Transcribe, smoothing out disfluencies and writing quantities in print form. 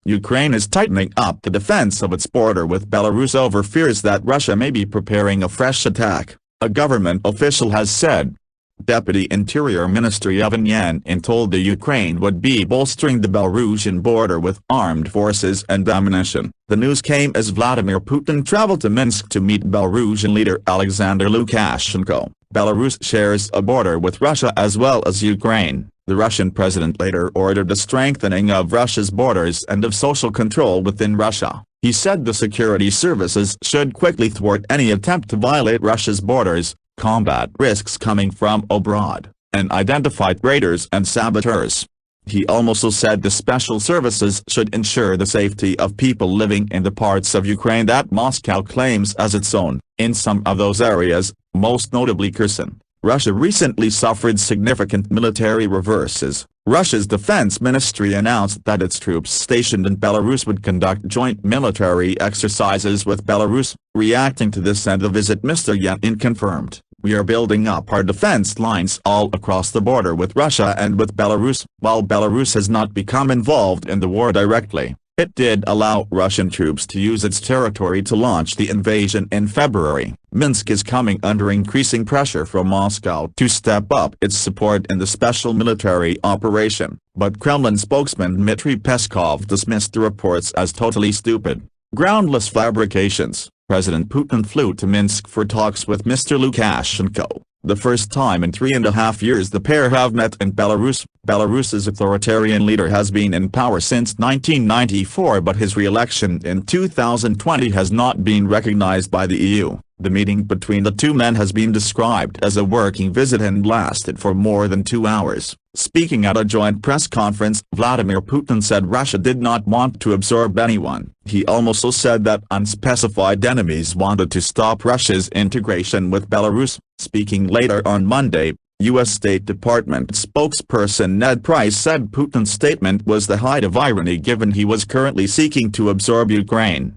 Ukraine is tightening up the defense of its border with Belarus over fears that Russia may be preparing a fresh attack, a government official has said. Deputy Interior Minister Yevhen Yanin told the Ukraine would be bolstering the Belarusian border with armed forces and ammunition. The news came as Vladimir Putin traveled to Minsk to meet Belarusian leader Alexander Lukashenko. Belarus shares a border with Russia as well as Ukraine. The Russian president later ordered the strengthening of Russia's borders and of social control within Russia. He said the security services should quickly thwart any attempt to violate Russia's borders, combat risks coming from abroad, and identify traitors and saboteurs. He also said the special services should ensure the safety of people living in the parts of Ukraine that Moscow claims as its own. In some of those areas, most notably Kherson, Russia recently suffered significant military reverses. Russia's defense ministry announced that its troops stationed in Belarus would conduct joint military exercises with Belarus. Reacting to this and the visit, Mr. Yanin confirmed, "We are building up our defense lines all across the border with Russia and with Belarus." While Belarus has not become involved in the war directly, it did allow Russian troops to use its territory to launch the invasion in February. Minsk is coming under increasing pressure from Moscow to step up its support in the special military operation, but Kremlin spokesman Dmitry Peskov dismissed the reports as totally stupid, groundless fabrications. President Putin flew to Minsk for talks with Mr. Lukashenko, the first time in 3.5 years the pair have met in Belarus. Belarus's authoritarian leader has been in power since 1994, but his re-election in 2020 has not been recognized by the EU. The meeting between the two men has been described as a working visit and lasted for more than 2 hours. Speaking at a joint press conference, Vladimir Putin said Russia did not want to absorb anyone. He also said that unspecified enemies wanted to stop Russia's integration with Belarus. Speaking later on Monday, U.S. State Department spokesperson Ned Price said Putin's statement was the height of irony given he was currently seeking to absorb Ukraine.